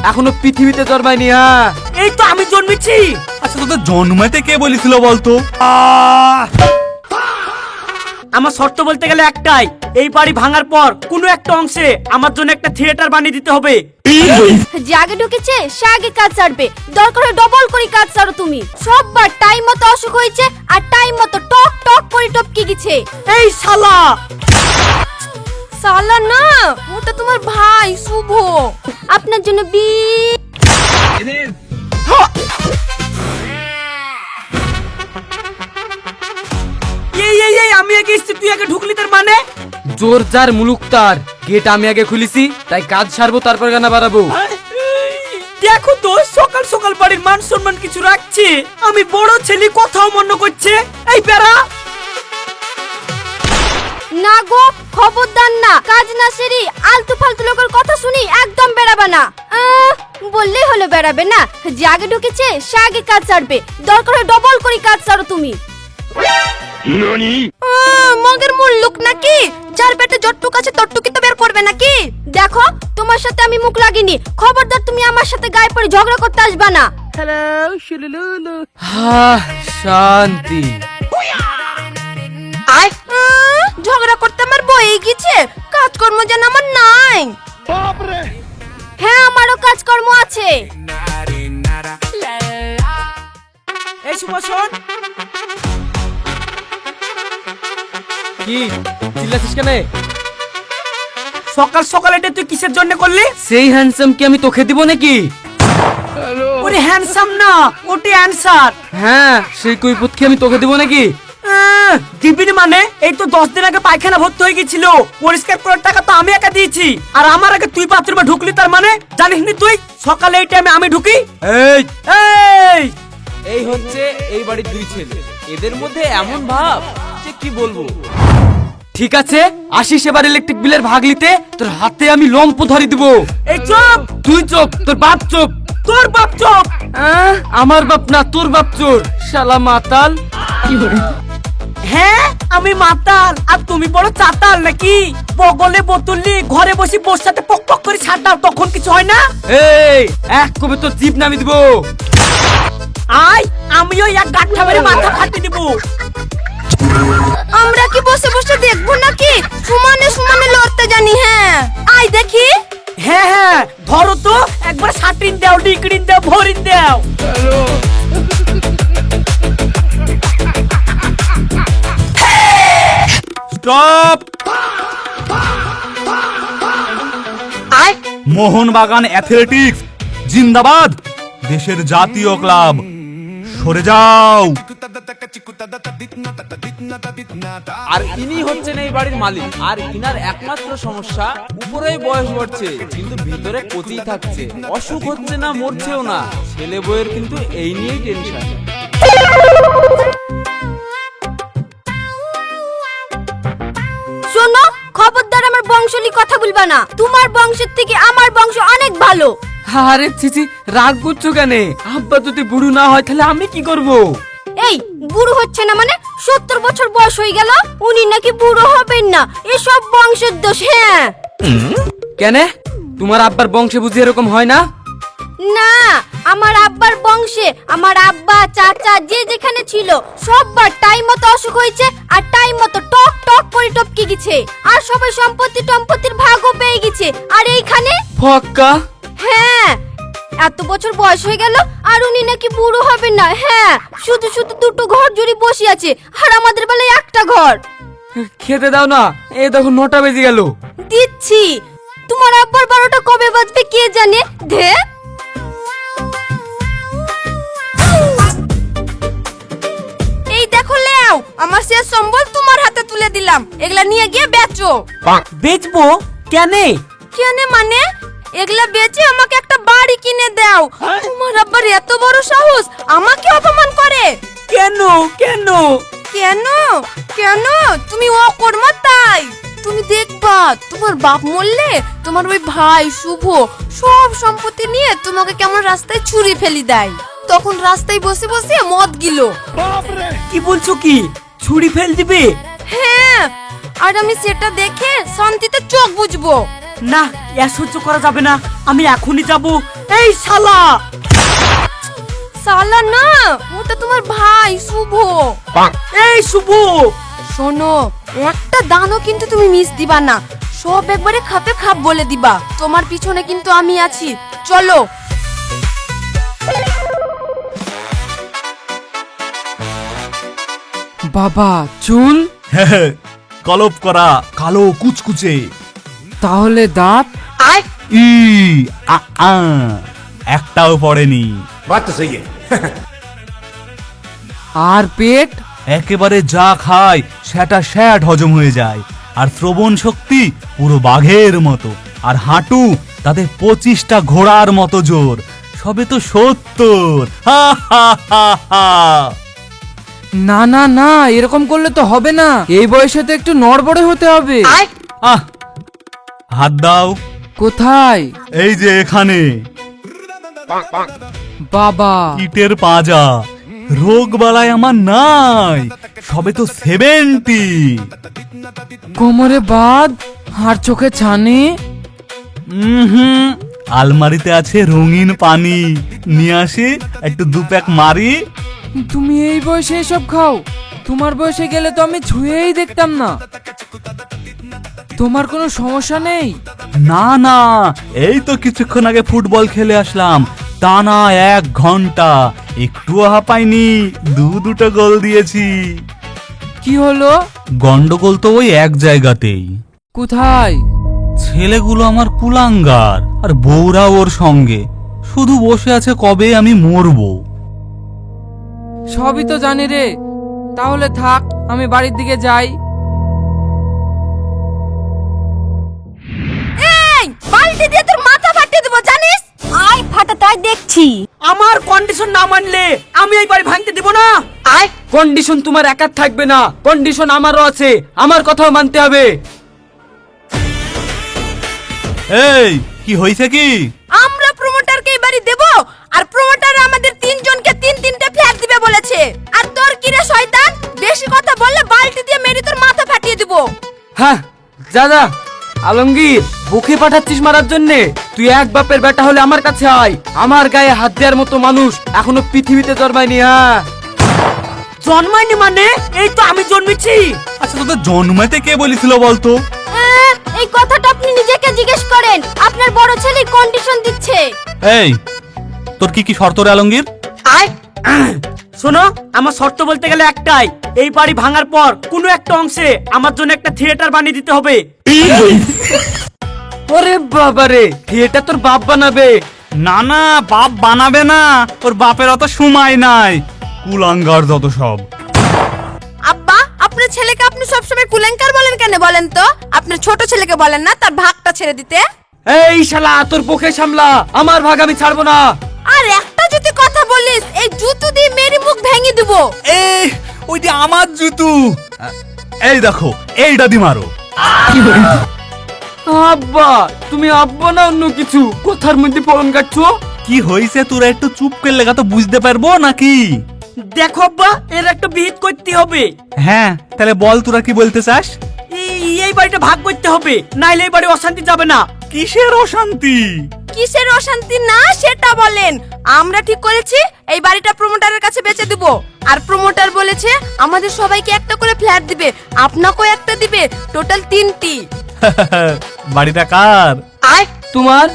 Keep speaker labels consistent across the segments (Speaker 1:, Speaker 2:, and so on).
Speaker 1: এখনো পৃথিবীতে জন্মায়নি। হ্যাঁ,
Speaker 2: এই তো আমি জন্মেছি।
Speaker 3: আচ্ছা তোদের জন্মাতে কে বলেছিল বলতো?
Speaker 2: আমার শর্ত বলতে গেলে একটাই, এই বাড়ি ভাঙার পর কোনো একটা অংশে আমার জন্য একটা থিয়েটার বানিয়ে দিতে হবে।
Speaker 4: যে আগে ঢুকেছে সে আগে কাজ ছাড়বে, দরকার হয় ডবল করে কাজ ছাড়ো তুমি। সববার টাইম মতো অসুখ হয়েছে আর টাইম মতো টক টক করে টপকে গেছে।
Speaker 2: এই শালা!
Speaker 4: সালা না, ওটা তোমার ভাই শুভ। আপনার জন্য
Speaker 2: এই আমি আগে এসেছি, তুই আগে ঢুকলি তার মানে?
Speaker 1: জোর যার মুলুক তার। গেট আমি আগে খুলেছি, তাই কাজ সারবো, তারপর গানা বাড়াবো।
Speaker 2: দেখো তো, সকাল সকাল বাড়ির মান সম্মান কিছু রাখছে। আমি বড় ছেলে, কথাও মনে করছে। এই বেড়া!
Speaker 4: না গো, খবরদার না, কাজ না সেরি আলতু ফালতু লোকের কথা শুনি একদম বেরাবে না। বললেই হলো বেরাবে না। যে আগে ঢুকেছে সে আগে কাজ ছাড়বে, দরকার হয় ডবল করে কাজ ছাড়ো তুমি। মগের মূল লোক নাকি, যার পেটে যতটুক আছে ততটুকুই তো বের করবে নাকি? দেখো, তোমার সাথে আমি মুখ লাগিনি, খবরদার তুমি আমার সাথে গায়ে পড়ে ঝগড়া করতে আসবা না।
Speaker 1: শান্তি।
Speaker 4: ঝগড়া করতে আমার বই গেছে, কাজকর্ম যেন আমার নাই। হ্যাঁ, আমারও কাজকর্ম আছে।
Speaker 2: এই সুভাষণ,
Speaker 1: কি চিল্লাছিস কেন?
Speaker 2: সকাল সকাল এটা তুই কিসের জন্য করলি?
Speaker 1: সেই হ্যান্ডসাম কি আমি তোকে দিব নাকি?
Speaker 2: ওরে হ্যান্ডসাম না, ওটি অ্যানসার।
Speaker 1: হ্যাঁ, সেই কৈফত কি আমি তোকে দিব নাকি?
Speaker 2: দিবিনি মানে? এই তো 10 দিন আগে পায়খানা ভর্তি হয়ে গেছিল, পরিষ্কার করার টাকা তো আমি একা দিয়েছি। আর আমার আগে তুই বাথরুমে ঢুকলি, তার মানে জানিস নি তুই সকালে এই টাইমে আমি ঢুকি?
Speaker 1: এই
Speaker 2: এই
Speaker 5: এই হচ্ছে এই বাড়ির দুই ছেলে, এদের মধ্যে এমন ভাব যে কি বলবো।
Speaker 1: ঠিক আছে, আসিস এবার ইলেকট্রিক বিলের ভাগ নিতে, তোর হাতে আমি লম্প ধরে দিব।
Speaker 2: এই চুপ!
Speaker 1: তুই চুপ, তোর বাপ চুপ।
Speaker 2: তোর বাপ চুপ!
Speaker 1: আমার বাপ না, তোর বাপ চোর, শালা মাতাল।
Speaker 2: হ্যাঁ, আমি মাতাল আর তুমি বড় চাতাল নাকি? বগলে বোতলি ঘরে বসে বসে সাথে পক পক করে ছাড়াও, তখন কিছু হয় না?
Speaker 1: এই এক কবে তোর জিভ নামি দিব।
Speaker 2: আয়, আমিও এক গাঁঠা মেরে মাথা ফাটিয়ে দিব।
Speaker 4: আমরা কি বসে বসে দেখবো নাকি? সমানে সমানে লড়তে জানি। হ্যাঁ, আয় দেখি।
Speaker 2: হ্যাঁ হ্যাঁ, ধরো তো, একবার সাটিন দাও, ডিকড়িন দাও, ভরিন দাও।
Speaker 3: স্টপ! মোহনবাগান অ্যাথলেটিক্স জিন্দাবাদ, দেশের জাতীয় ক্লাব। সরে যাও।
Speaker 5: আর ইনি হচ্ছেন এই বাড়ির মালিক, আর ইনার একমাত্র সমস্যা উপরেই বয়স বাড়ছে কিন্তু ভিতরে কচি থাকছে, অসুখ হচ্ছে না, মরছেও না। ছেলে বউয়ের কিন্তু এই নিয়েই টেনশন।
Speaker 4: শোনো, খবরদার আমার বংশলি কথা বলবা না। তোমার বংশের থেকে আমার বংশ অনেক ভালো।
Speaker 1: আরে চিচি, রাগ করছো কেন? আব্বা যদি বুড়ো না হয় তাহলে আমি কি করব?
Speaker 4: এই বুড়ো হচ্ছে না মানে? 70 বছর বয়স হয়ে গেল, উনি নাকি বুড়ো হবেন না। এসব বংশের দোষ। হ্যাঁ,
Speaker 1: কেন? তোমার আব্বার বংশে বুঝি এরকম হয় না?
Speaker 4: না, আমার আব্বার বংশে আমার আব্বা চাচা যে যেখানে ছিল সববার টাইম মতো অসুখ হয়েছে আর টাইম মতো টক টক করে টপকে গেছে। আর সবাই সম্পত্তির ভাগও পেয়ে গেছে। আর এইখানে
Speaker 1: ফক্কা।
Speaker 4: হ্যাঁ, এত বছর বয়স হয়ে গেল আর উনি নাকি বুড়ো হবেন না। হ্যাঁ, শুধু শুধু দুটো ঘর জুড়ে বসে আছে, আর আমাদের বেলায় একটা ঘর।
Speaker 1: খেতে দাও না, এই দেখো 9টা বেজে গেল।
Speaker 4: দিচ্ছি। তোমার আব্বার 12টা কবে বাজবে কে জানে? ধে, এই দেখো লেও, আমার শেষ সম্বল তোমার হাতে তুলে দিলাম, এগুলা নিয়ে গিয়ে বেচো।
Speaker 2: বেচবো কেন?
Speaker 4: কেন মানে? এগুলা বেচে আমাকে একটা বাড়ি কিনে দাও। তোমার আব্বার এত বড় সাহস আমাকে অপমান করে?
Speaker 2: কেন কেন
Speaker 4: কেন কেন? তুমি অকর্মা তাই। তুমি দেখবা, তোমার বাপ মরলে তোমার ওই ভাই শুভ সব সম্পত্তি নিয়ে তোমাকে কেমন রাস্তায় ছুরি ফেলি দেয়। তখন রাস্তায় বসে বসে মদ গিলো।
Speaker 2: কি বলছো কি? ছুরি ফেল দিবে?
Speaker 4: হ্যাঁ, আর আমি সেটা দেখে শান্তিতে চোখ বুঝবো।
Speaker 2: না এ সহ্য করা যাবে না, আমি এখনই যাব। এই শালা!
Speaker 4: সালা না, ওটা তোমার ভাই শুভ।
Speaker 2: এই শুভ!
Speaker 4: শোনো, একটা দানও কিন্তু তুমি মিস দিবা না, সব একবারে খাপে খাপ বলে দিবা। তোমার পিছনে কিন্তু আমি আছি, চলো।
Speaker 1: বাবা চুল,
Speaker 3: কলপ করা কালো কুচকুচে।
Speaker 1: তাহলে দাঁত?
Speaker 2: আয়
Speaker 3: ই আ আ, একটাও পড়েনি।
Speaker 1: আর পেট?
Speaker 3: একেবারে যা খায় সেটা স্যাট হজম হয়ে যায়। আর শ্রবণ শক্তি পুরো বাঘের মতো। আর হাঁটু তাতে 25টা ঘোড়ার মতো জোর। সবে তো 70। হা হা হা হা।
Speaker 1: না না না, এরকম করলে তো হবে না, এই বয়সে তো একটু নড়বড়ে হতে হবে।
Speaker 2: আয়।
Speaker 3: আহ, হাত দাও।
Speaker 1: কোথায়?
Speaker 3: এই যে এখানে।
Speaker 1: বাবা,
Speaker 3: ইটের পাজা। রোগ বালাই আমার নাই, সবে তো 70।
Speaker 1: কোমরে বাদ, হাড় চোখে ছানি।
Speaker 3: হুম, আলমারিতে আছে রঙিন পানি, নিয়ে আসি একটু 2 প্যাক মারি।
Speaker 1: তুমি এই বয়সে এসব খাও? তোমার বয়সে গেলে তো আমি ছুঁয়েই দেখতাম না। তোমার কোনো সমস্যা নেই?
Speaker 3: না না, এই তো কিছুক্ষণ আগে ফুটবল খেলে আসলাম, টানা 1 ঘন্টা, একটুও হাঁপাইনি, 2-2টো গোল দিয়েছি।
Speaker 1: কি হলো?
Speaker 3: গন্ডগোল তো ওই এক জায়গাতেই।
Speaker 1: কোথায়?
Speaker 3: ছেলেগুলো আমার কুলাঙ্গার, আর বউরা ওর সঙ্গে শুধু বসে আছে কবে আমি মরবো।
Speaker 1: সবই তো জানি রে, তাহলে থাক, আমি বাড়ির দিকে যাই।
Speaker 4: এই বালতি দিয়ে তোর মাথা ফাটিয়ে দেবো, জানিস? আয় ফাটা, তাই দেখছি।
Speaker 2: আমার কন্ডিশন না মানলে আমি এই বাড়ি ভাঙতে দিব না।
Speaker 1: আয়, কন্ডিশন তোমার একার থাকবে না, কন্ডিশন আমারও আছে, আমার কথাও মানতে হবে।
Speaker 3: এই কি হয়েছে কি?
Speaker 4: আমরা প্রমোটারকে এই বাড়ি দেব, আর প্রমোটার আমাদের 3 জনকে 3-3টে ফ্ল্যাট দিবে বলেছে। আর তোর কি রে শয়তান, বেশি কথা বললে বালতি দিয়ে মেরে তোর মাথা ফাটিয়ে দেব।
Speaker 1: হ্যাঁ দাদা, আলমগীর বুকে পাঠাচ্ছিস মারার জন্যে? তুই এক বাপের বেটা হলে আমার কাছে আয়, আমার গায়ে হাত দেওয়ার মতো মানুষ এখনো পৃথিবীতে জন্মায়নি। হ্যাঁ,
Speaker 2: জন্মায়নি মানে? এই তো আমি জন্মেছি।
Speaker 3: আচ্ছা, তোদের জন্মাতে কে বলেছিল বলতো?
Speaker 4: এই কথাটা আপনি নিজেকে জিজ্ঞেস করেন, আপনার বড় ছেলে কন্ডিশন দিচ্ছে।
Speaker 3: এই তোর কি কি শর্ত রে আলমগীর?
Speaker 2: আয় শোনো, আমার শর্ত বলতে গেলে একটাই, এই বাড়ি ভাঙার পর কোনো একটা অংশে আমার জন্য একটা থিয়েটার বানিয়ে দিতে হবে।
Speaker 1: ওরে বাবা রে, এটা তোর বাপ বানাবে?
Speaker 3: না না, বাপ বানাবে না, ওর বাপের অত সময় নাই, কুলাঙ্গার যত সব।
Speaker 4: আব্বা, আপনার ছেলেকে আপনি সবসময় কুলেঙ্কার বলেন কেন বলেন তো? আপনার ছোট ছেলেকে বলেন না তার ভাগটা ছেড়ে দিতে?
Speaker 1: এই শালা, তোর পক্ষে সামলা, আমার ভাগ আমি ছাড়বো না।
Speaker 4: আর একটা যদি কথা বলিস, এই জুতো দিয়ে মেরি মুখ ভেঙে দেব।
Speaker 3: এই ওইটা আমার জুতু। এই দেখো, এইটা দি মারো।
Speaker 1: আব্বা, তুমি আব্বা না অন্য কিছু, কথার মধ্যে পলন কাটছো।
Speaker 3: কি হয়েছে, তোরা একটু চুপ করলে তো বুঝতে পারবো নাকি?
Speaker 2: দেখো আব্বা, এর একটা বিহিত করতে হবে।
Speaker 3: হ্যাঁ, তাহলে বল তোরা কি বলতে চাস?
Speaker 2: এই বাড়িটা ভাগ করতে হবে, নাইলে এই বাড়ি অশান্তি যাবে না।
Speaker 3: কিসের অশান্তি?
Speaker 4: কিসের অশান্তি না সেটা বলেন। আমরা ঠিক করেছি এই বাড়িটা প্রমোটারের কাছে বেচে দিব, আর প্রমোটার বলেছে আমাদের সবাইকে একটা করে ফ্ল্যাট দিবে, আপনাকেও একটা দিবে, টোটাল 3টি।
Speaker 3: বাড়িটা কার?
Speaker 2: আয়
Speaker 1: তোমার?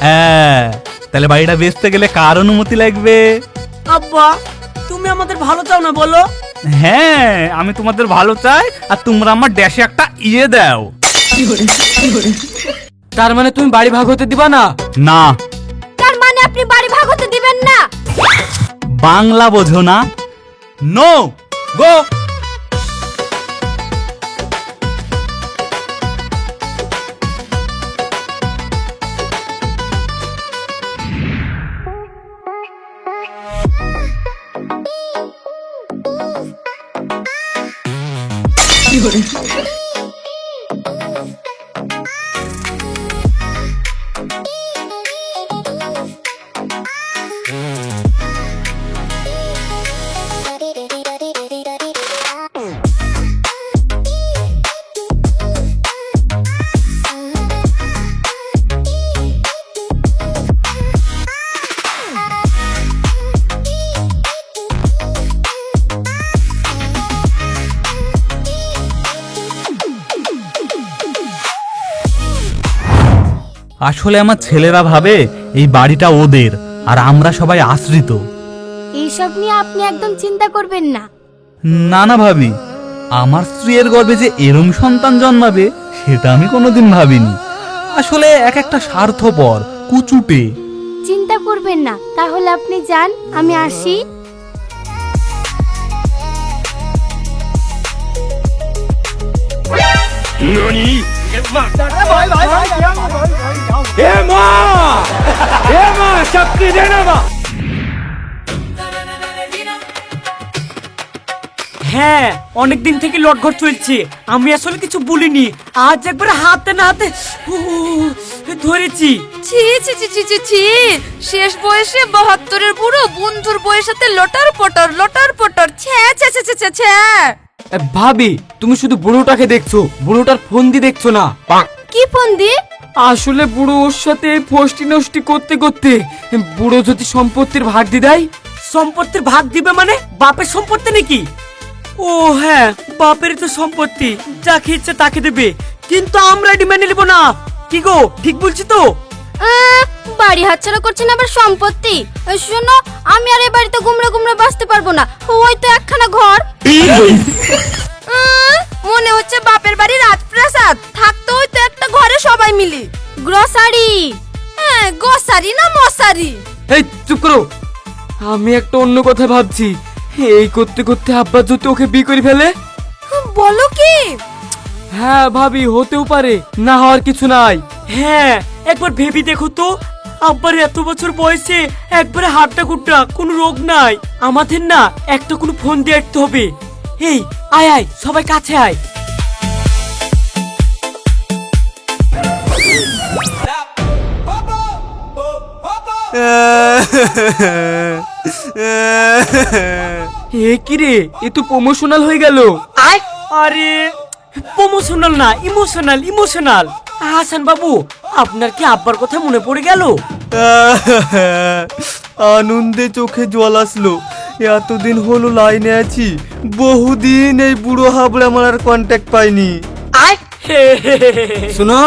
Speaker 3: হ্যাঁ, তাহলে বাড়িটা বেচতে গেলে কার অনুমতি লাগবে?
Speaker 2: আব্বা, তুমি আমাদের ভালো চাও না বলো?
Speaker 3: হ্যাঁ, আমি তোমাদের ভালো চাই, আর তোমরা আমার ড্যাশে একটা ইয়ে দাও।
Speaker 1: তার মানে তুমি বাড়ি ভাগ হতে দিবা না?
Speaker 3: না।
Speaker 4: তার মানে আপনি বাড়ি ভাগ হতে দিবেন না?
Speaker 3: বাংলা বোঝো না? নো গো। আসলে আমার ছেলেরা ভাবে এই বাড়িটা ওদের আর আমরা সবাই আশ্রিত।
Speaker 6: এইসব নিয়ে আপনি একদম চিন্তা করবেন না।
Speaker 3: না না ভাবি, আমার স্ত্রীর গর্ভে যে এরম সন্তান জন্মাবে সেটা আমি কোনোদিন ভাবিনি। আসলে এক একটা স্বার্থপর কুচুটে।
Speaker 6: চিন্তা করবেন না, তাহলে আপনি যান, আমি আসি।
Speaker 2: হ্যাঁ, অনেকদিন থেকে লটঘট চলছে, আমি আসলে কিছু বলিনি। আজ একবার হাতে না হাতে ধরেছি।
Speaker 4: ছি ছি ছি ছি ছি ছি, শেষ বয়সে 72-এর বুড়ো বন্ধুর বয়সের সাথে লটার পটর ছ্যা ছ্যা ছ্যা ছ্যা ছ্যা ছ্যা।
Speaker 1: ভাবি তুমি শুধু বুড়োটাকে দেখছো, বুড়োটার ফোন দিয়ে দেখছো না।
Speaker 4: কি ফোন দি?
Speaker 1: আসলে বুড়ো ওর সাথে ফষ্টি নষ্টি করতে করতে বুড়ো যদি সম্পত্তির ভাগ দিয়ে দেয়।
Speaker 2: সম্পত্তির ভাগ দিবে মানে বাপের সম্পত্তি নাকি? ও হ্যাঁ, বাপেরই তো সম্পত্তি, যাকে ইচ্ছে তাকে দেবে, কিন্তু আমরা এটি মেনে নেব না। কি গো, ঠিক বলছি তো?
Speaker 6: বাড়ি হাতছাড়া করছেন আবার সম্পত্তি? শোনো, আমি আর এই বাড়িতে গুমড়ে গুমড়ে বাঁচতে পারবো না। ওই তো একখানা ঘর।
Speaker 4: মনে হচ্ছে বাপের বাড়ি রাজপ্রাসাদ, থাকতো হয়তো একটা ঘরে সবাই মিলে।
Speaker 6: গ্রসারি।
Speaker 4: হ্যাঁ, গোসারি না মশারি।
Speaker 1: এই চুপ করো, আমি একটা অন্য কথা ভাবছি। এই করতে করতে আব্বা যদি ওকে বিয়ে করে ফেলে।
Speaker 4: বলো কি?
Speaker 1: হ্যাঁ ভাবি, হতেও পারে, না হওয়ার কিছু নাই।
Speaker 2: হ্যাঁ, একবার ভেবে দেখো তো, আব্বার এত বছর বয়সে একবারে হাড়টা কুট্টা, কোনো রোগ নাই। আমাদের না একটা কোনো ফোন দিয়ে আসতে হবে। এই আয় আয়, সবাই কাছে আয়।
Speaker 1: এ কি রে, এ তো প্রমোশনাল হয়ে গেল।
Speaker 2: আরে প্রমোশনাল না, ইমোশনাল ইমোশনাল। হাসান বাবু, আপনার কি আব্বার কথা মনে পড়ে গেল?
Speaker 7: আনন্দে চোখে জল আসলো। এতদিন হলো লাইনে আছি, বহুদিন এই বুড়ো হাবড়ে আমার আর কন্ট্যাক্ট পাইনি।
Speaker 8: শোনো,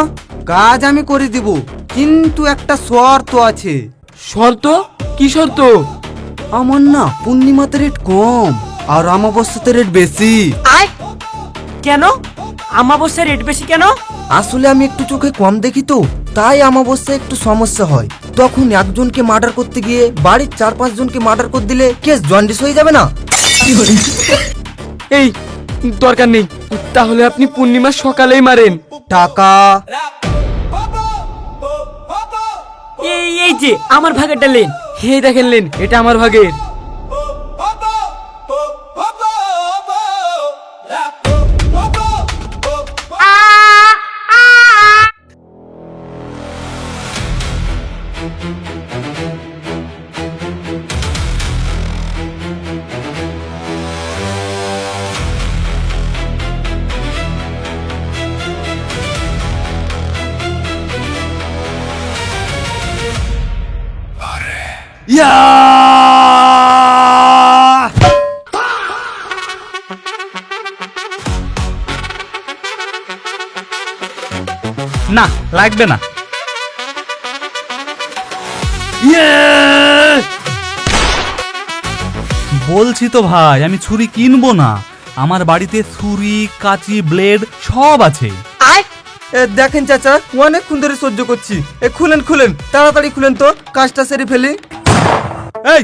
Speaker 8: কাজ আমি করে দিব, কিন্তু একটা শর্ত আছে।
Speaker 1: শর্ত? কি শর্ত?
Speaker 8: আমার না পূর্ণিমাতে রেট কম আর অমাবস্যাতে রেট বেশি।
Speaker 2: কেন আমাবস্যার রেট বেশি কেন?
Speaker 8: আসলে আমি একটু চোখে কম দেখি তো, তাই অমাবস্যায় একটু সমস্যা হয়। তখন একজনকে মার্ডার করতে গিয়ে বাড়ির 4-5 জনকে মার্ডার করে দিলে কেস জন্ডিস হয়ে যাবে না?
Speaker 1: এই দরকার নেই, তাহলে আপনি পূর্ণিমার সকালেই মারেন।
Speaker 8: টাকা
Speaker 2: এই যে আমার ভাগেরটা লেন।
Speaker 1: এই দেখেন লেন, এটা আমার ভাগের।
Speaker 3: না, লাগবে না। বলছি তো ভাই, আমি ছুরি কিনবো না। আমার বাড়িতে ছুরি, কাঁচি, ব্লেড সব আছে।
Speaker 7: দেখেন চাচা, অনেকক্ষণ ধরে সহ্য করছি। খুলেন খুলেন, তাড়াতাড়ি খুলেন তো, কাজটা সেরে ফেলি।
Speaker 3: এই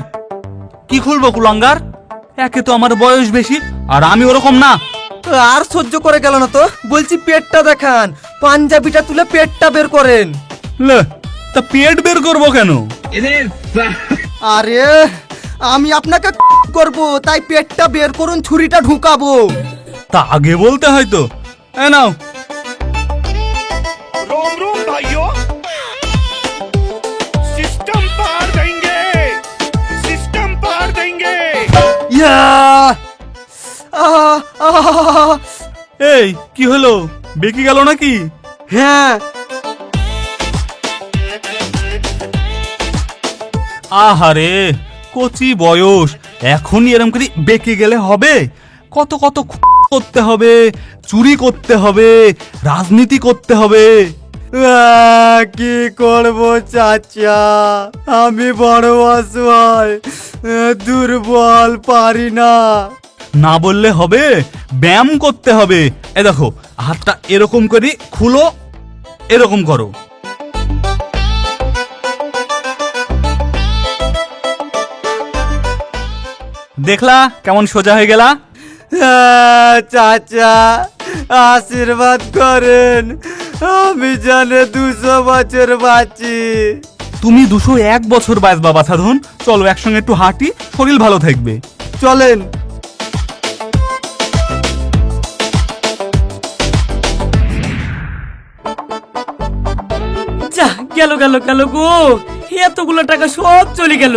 Speaker 3: কি খুলবো কুলাঙ্গার? একে তো আমার বয়স বেশি আর আমি ওরকম না।
Speaker 7: আর সহ্য করে গেল না তো, বলছি পেটটা দেখান। পাঞ্জাবিটা তুলে পেটটা বের করেন।
Speaker 3: লে, তা পেট বের করবো কেন?
Speaker 7: আরে আমি আপনাকে করব, তাই পেটটা বের করুন, ছুরিটা ঢুকাবো।
Speaker 3: তা আগে বলতে হয়তো। এ নাও।
Speaker 9: रोम रोम भाइयों, सिस्टम पार देंगे, सिस्टम पार देंगे।
Speaker 7: ইয়া! আহ, আহ,
Speaker 3: এই কি হলো, বেঁকে গেল নাকি?
Speaker 7: হ্যাঁ,
Speaker 3: আহারে, কচি বয়স, এখনই এরম করে বেঁকে গেলে হবে? কত কত করতে হবে, চুরি করতে হবে, রাজনীতি করতে হবে।
Speaker 7: কি করব চাচা, আমি বড় অসহায়, দুর্বল, পারি না।
Speaker 3: না বললে হবে, ব্যায়াম করতে হবে। এ দেখো, হাতটা এরকম করে খুলো, এরকম করো। দেখলা কেমন সোজা হয়ে গেলা?
Speaker 7: চাচা আশীর্বাদ করেন, আমি জানে 200 বছর বাঁচি।
Speaker 3: তুমি 201 বছর বাঁচবা বাছাধন। চলো একসঙ্গে একটু হাঁটি, শরীর ভালো থাকবে।
Speaker 7: চলেন।
Speaker 2: যা গেল গেল গেল গো, এতগুলো টাকা সব চলে গেল।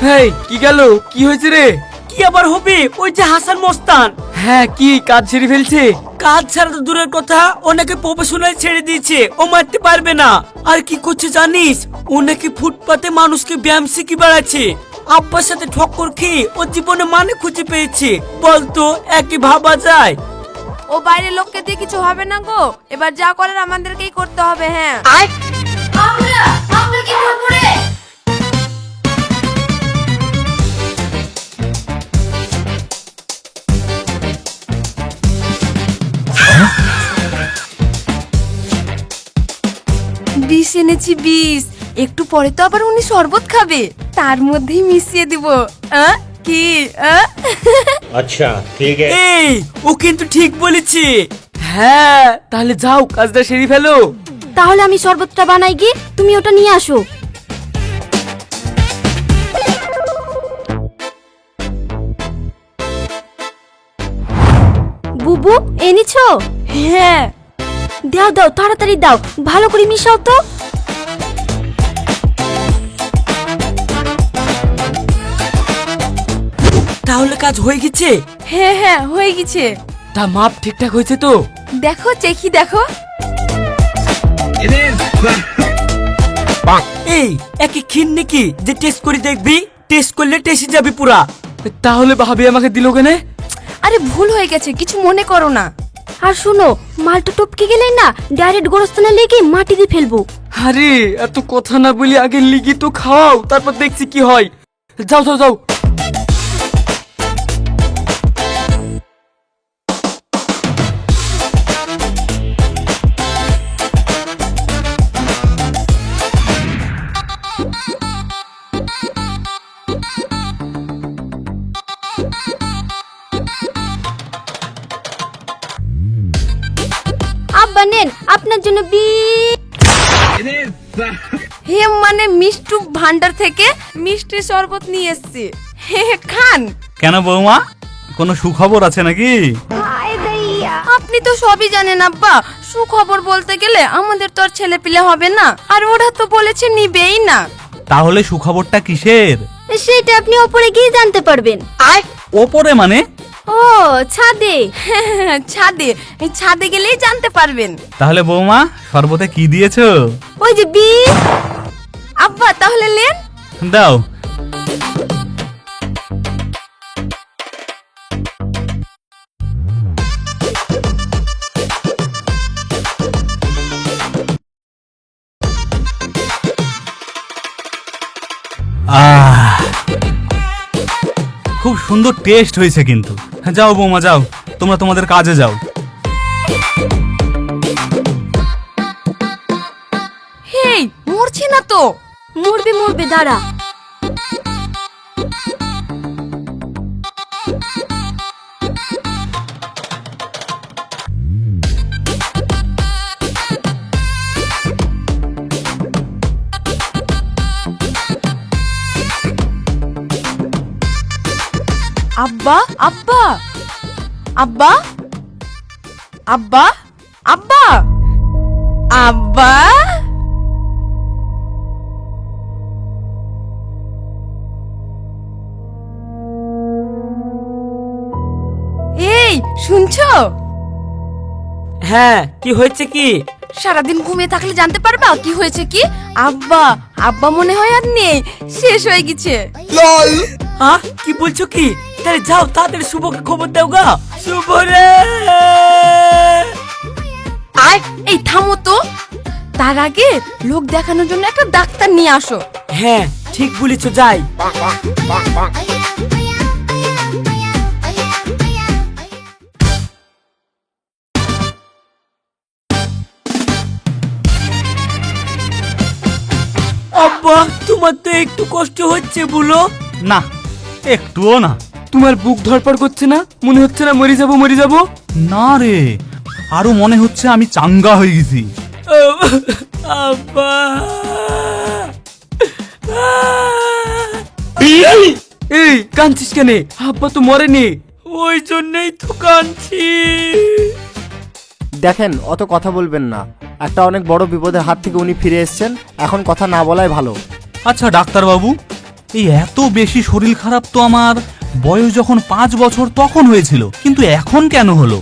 Speaker 1: হেই, কি গেল? কি হয়েছে রে?
Speaker 2: কি আবার হবে? ওই যে হাসান মস্তান।
Speaker 1: হ্যাঁ, কি কাজ ছেড়ে ফেলছে?
Speaker 2: কাজ ছাড়া তো দূরের কথা, ওনাকে প্রফেশনাল ছেড়ে দিয়েছে। ও মারতে পারবে না। আর কি করছে জানিস? ওনাকে ফুটপাতে মানুষকে ব্যায়াম শিখি বেড়াচ্ছে। আব্বার সাথে ঠক্কর খেয়ে ও জীবনে মানে খুঁজে পেয়েছে। বলতো একই ভাবা যায়?
Speaker 4: ও বাইরের লোককে দিয়ে কিছু হবে না গো, এবার যা করার আমাদেরকেই করতে হবে। হ্যাঁ,
Speaker 6: আমরা কি করবো রে?
Speaker 4: বিষ এনেছি, বিষ। একটু পরে তো আবার উনি শরবত খাবে, তার মধ্যেই মিশিয়ে দিব। কি
Speaker 9: अच्छा ठीक है।
Speaker 2: এই, ও কিন্তু ঠিক বলেছে।
Speaker 1: হ্যাঁ, তাহলে যাও, কাজটা সেরে ফেলো।
Speaker 6: তাহলে আমি শরবতটা বানাই গিয়ে, তুমি ওটা নিয়ে আসো। বুবু, এনেছো?
Speaker 4: হ্যাঁ,
Speaker 6: দাও দাও, তাড়াতাড়ি দাও, ভালো করে মিশাও তো।
Speaker 2: তাহলে কাজ হয়ে গেছে?
Speaker 4: হ্যাঁ হ্যাঁ হয়ে গেছে।
Speaker 1: তা মাপ ঠিকঠাক হয়েছে তো?
Speaker 4: দেখো, চেখি দেখো।
Speaker 2: এই একে খিন নাকি যে টেস্ট করে দেখবি? টেস্ট করলে টেস্টে যাবে পুরা।
Speaker 1: তাহলে ভাবি আমাকে দিল কেনে?
Speaker 4: আরে ভুল হয়ে গেছে, কিছু মনে করো না।
Speaker 6: আর শোনো, মালটা টপকে গেলেই না ডাইরেক্ট গোরস্থানে লেগে মাটি দিয়ে ফেলবো।
Speaker 1: আরে এত কথা না বলি আগে লিগি তো খাও, তারপর দেখছি কি হয়। যাও যাও যাও।
Speaker 6: আব্বা নেন, আপনার জন্য
Speaker 4: হে মানে মিষ্টু ভান্ডার থেকে মিষ্টি শরবত নিয়ে এসেছি। হে হে, খান।
Speaker 3: কেন বৌমা, কোনো সুখবর আছে নাকি?
Speaker 4: আপনি তো সবই জানেন আব্বা, সুখবর বলতে গেলে আমাদের তো আর ছেলে পিলে হবে না, আর ওরা তো বলেছে নিবেই না।
Speaker 3: তাহলে সুখবরটা কিসের?
Speaker 6: সেটা আপনি ওপরে গিয়ে জানতে পারবেন।
Speaker 3: ওপরে মানে?
Speaker 6: ও, ছাদে।
Speaker 4: ছাদে, এই ছাদে গেলেই জানতে পারবেন।
Speaker 3: তাহলে বৌমা, শরবতে কি দিয়েছো?
Speaker 6: ওই যে
Speaker 4: আব্বা তাহলে লেন।
Speaker 3: দাও। খুব সুন্দর টেস্ট হয়েছে কিন্তু। যাও বৌমা যাও, তোমরা তোমাদের কাজে যাও।
Speaker 4: হেই, মরছে না তো?
Speaker 6: মরবে মরবে, দাঁড়া।
Speaker 4: আব্বা আব্বা আব্বা আব্বা আব্বা আব্বা এই শুনছো?
Speaker 2: হ্যাঁ, কি হয়েছে কি?
Speaker 4: সারাদিন ঘুমিয়ে থাকলে জানতে পারবা কি হয়েছে কি? আব্বা আব্বা মনে হয় আর নেই, শেষ হয়ে গেছে।
Speaker 2: কি বলছো কি? তাহলে যাও তাড়াতাড়ি শুভকে খবর দাও গা। শুভ রে,
Speaker 4: এই থামো তো, তার আগে লোক দেখানোর জন্য একটা ডাক্তার নিয়ে আসো।
Speaker 2: হ্যাঁ ঠিক বলেছো, যাই। আব্বা তোমার তো একটু কষ্ট হচ্ছে বলো?
Speaker 3: না, একটুও না।
Speaker 1: তোমার বুক ধরপড় করছে না? মনে হচ্ছে না মরে যাবো মরে যাবো?
Speaker 3: না রে, আরো মনে হচ্ছে আমি চাঙ্গা হয়ে গেছি।
Speaker 2: আব্বা
Speaker 1: এই কাঁদছিস কেন? আব্বা তো মরেনি।
Speaker 2: ওই জন্যই তো কাঁদছি।
Speaker 7: দেখেন, অত কথা বলবেন না। একটা অনেক বড় বিপদের হাত থেকে উনি ফিরে এসেছেন, এখন কথা না বলাই ভালো।
Speaker 3: আচ্ছা ডাক্তারবাবু, এই এত বেশি শরীর খারাপ তো আমার বয়স যখন 5 বছর তখন হয়েছিল, কিন্তু এখন কেন হলো?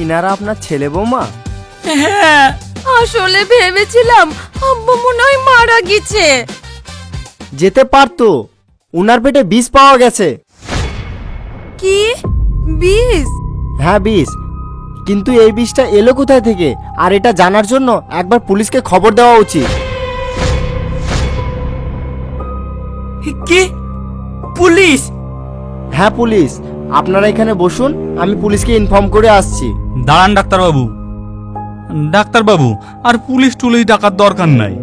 Speaker 7: ইনারা আপনার ছেলে বৌমা?
Speaker 2: হ্যাঁ
Speaker 4: আসলে ভেবেছিলাম আব্বা মনে হয় মারা গেছে।
Speaker 7: যেতে পারতো, উনার পেটে বিষ পাওয়া গেছে।
Speaker 4: কি বিষ?
Speaker 7: হ্যাঁ বিষ, কিন্তু এই বিষটা এলো কোথায় থেকে, আর এটা জানার জন্য একবার পুলিশকে খবর দেওয়া উচিত।
Speaker 2: কি? পুলিশ?
Speaker 7: হ্যাঁ পুলিশ, আপনারা এখানে বসুন, আমি পুলিশকে ইনফর্ম করে আসছি।
Speaker 3: দাঁড়ান ডাক্তারবাবু, ডাক্তারবাবু আর পুলিশ টুলিশ ডাকার দরকার নাই।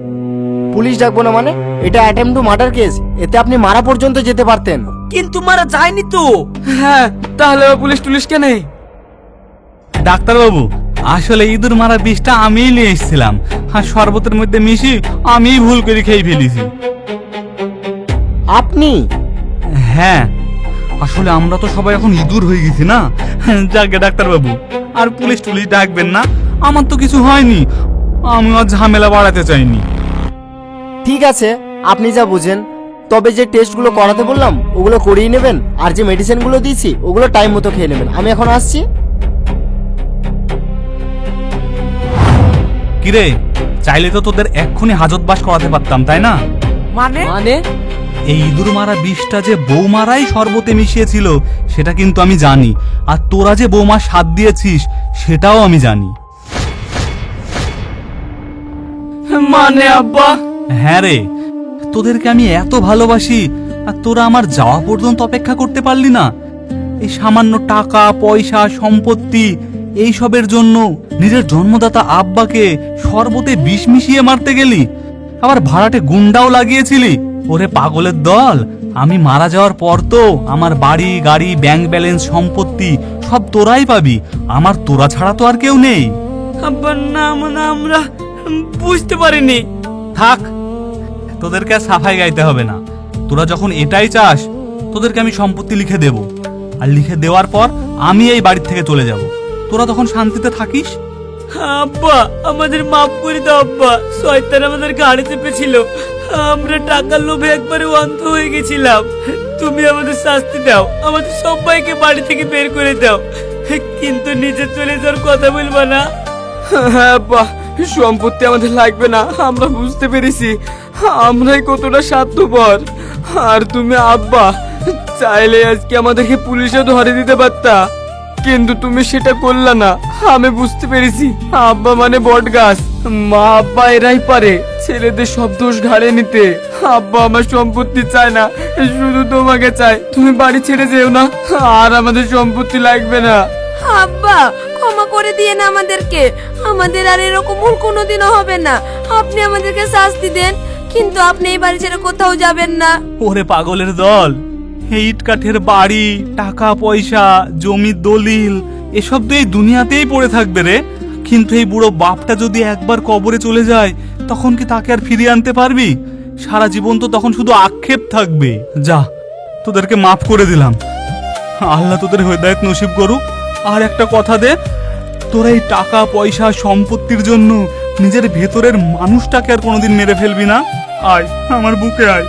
Speaker 7: পুলিশ ডাকবো না মানে? এটা অ্যাটেম্প টু মার্ডার কেস, এতে আপনি মারা পর্যন্ত যেতে পারতেন।
Speaker 2: কিন্তু মারা যায়নি তো।
Speaker 1: হ্যাঁ, তাহলে আবার পুলিশ টুলিশ কেন?
Speaker 3: ডাক্তারবাবু, আসলে ইঁদুর মারা বিষটা আমিই নিয়ে এসেছিলাম, আর শরবতের মধ্যে মিশি আমিই ভুল করে খেয়ে ফেলেছি।
Speaker 7: আপনি?
Speaker 3: হ্যাঁ, আসলে আমরা তো সবাই এখন ইঁদুর হয়ে গেছি না। যাকে ডাক্তারবাবু, আর পুলিশ টুলিশ ডাকবেন না, আমার তো কিছু হয়নি, আমি আর ঝামেলা বাড়াতে চাইনি।
Speaker 7: ঠিক আছে, আপনি যা বুঝেন। তবে যে টেস্টগুলো করাতে বললাম ওগুলো করিয়ে নেবেন, আর যে মেডিসিনগুলো দিয়েছি ওগুলো টাইম মতো খেয়ে নেবেন। আমি এখন আসছি।
Speaker 3: কিরে, চাইলে তো তোদের এক্ষুনি হাজতবাস করাতে পারতাম, তাই না?
Speaker 2: মানে?
Speaker 1: মানে
Speaker 3: এই ইঁদুর মারা বিষটা যে বৌমারাই শরবতে মিশিয়েছিল সেটা কিন্তু আমি জানি, আর তোরা যে বৌমার স্বাদ দিয়েছিস সেটাও আমি জানি।
Speaker 1: মানে আব্বা?
Speaker 3: হ্যাঁ রে, তোদেরকে আমি এত ভালোবাসি, আর তোরা আমার যাওয়া পর্যন্ত অপেক্ষা করতে পারলি না? এই সামান্য টাকা পয়সা সম্পত্তি এইসবের জন্য নিজের জন্মদাতা আব্বাকে শরবতে বিষ মিশিয়ে মারতে গেলি, আবার ভাড়াটে গুন্ডাও লাগিয়েছিলি। ওরে পাগলের দল, আমি মারা যাওয়ার পর তো আমার বাড়ি গাড়ি ব্যাংক ব্যালেন্স সম্পত্তি সব তোরাই পাবি, আমার তোরা ছাড়া তো আর কেউ নেই।
Speaker 2: আব্বা না, মানে আমরা বুঝতে পারিনি।
Speaker 3: থাক, তোদেরকে আর সাফাই গাইতে হবে না। তোরা যখন এটাই চাস, তোদেরকে আমি সম্পত্তি লিখে দেব, আর লিখে দেওয়ার পর আমি এই বাড়ি থেকে চলে যাব। তোরা তখন শান্তিতে থাকিস।
Speaker 2: আব্বা আমাদের মাফ করে দাও আব্বা, শয়তান আমাদের গাড়ি চেপেছিল, আমরা টাকার লোভে একবারে অন্ধ হয়ে গেছিলাম। তুমি আমাদের শাস্তি দাও, আমাদের সবাইকে বাড়ি থেকে বের করে দাও, কিন্তু নিজে চলে যাওয়ার কথা বলবা না।
Speaker 1: হ্যাঁ আব্বা, সম্পত্তি আমাদের লাগবে না, আমরা বুঝতে পেরেছি আমরাই কতটা স্বার্থপর। আর তুমি আব্বা চাইলে আজকে আমাদেরকে পুলিশে ধরে দিতে পারতা, কিন্তু তুমি সেটা করলা না। আমি বুঝতে পেরেছি আব্বা মানে বট গাছ, মা আব্বা এরাই পারে ছেলেদের সব দোষ ঘাড়ে নিতে। আব্বা আমার সম্পত্তি চায় না, শুধু তোমাকে চায়। তুমি বাড়ি ছেড়ে যেও না, আর আমাদের সম্পত্তি লাগবে না।
Speaker 4: আব্বা ক্ষমা করে দিয়ে না আমাদেরকে, আমাদের আর এরকম ভুল কোনোদিনও হবে না। আপনি আমাদেরকে শাস্তি দেন, কিন্তু আপনি এই বাড়ি ছেড়ে কোথাও যাবেন না।
Speaker 3: ওরে পাগলের দল, এই ইট কাঠের বাড়ি টাকা পয়সা জমি দলিল এসব তো এই দুনিয়াতেই পড়ে থাকবে রে, কিন্তু এই বুড়ো বাপটা যদি একবার কবরে চলে যায় তখন কি তাকে আর ফিরিয়ে আনতে পারবি? সারা জীবন তো তখন শুধু আক্ষেপ থাকবে। যা, তোদেরকে মাফ করে দিলাম, আল্লাহ তোদের হেদায়েত নসিব করুক। আর একটা কথা দে, তোরা এই টাকা পয়সা সম্পত্তির জন্য নিজের ভেতরের মানুষটাকে আর কোনোদিন মেরে ফেলবি না। আয় আমার বুকে আয়।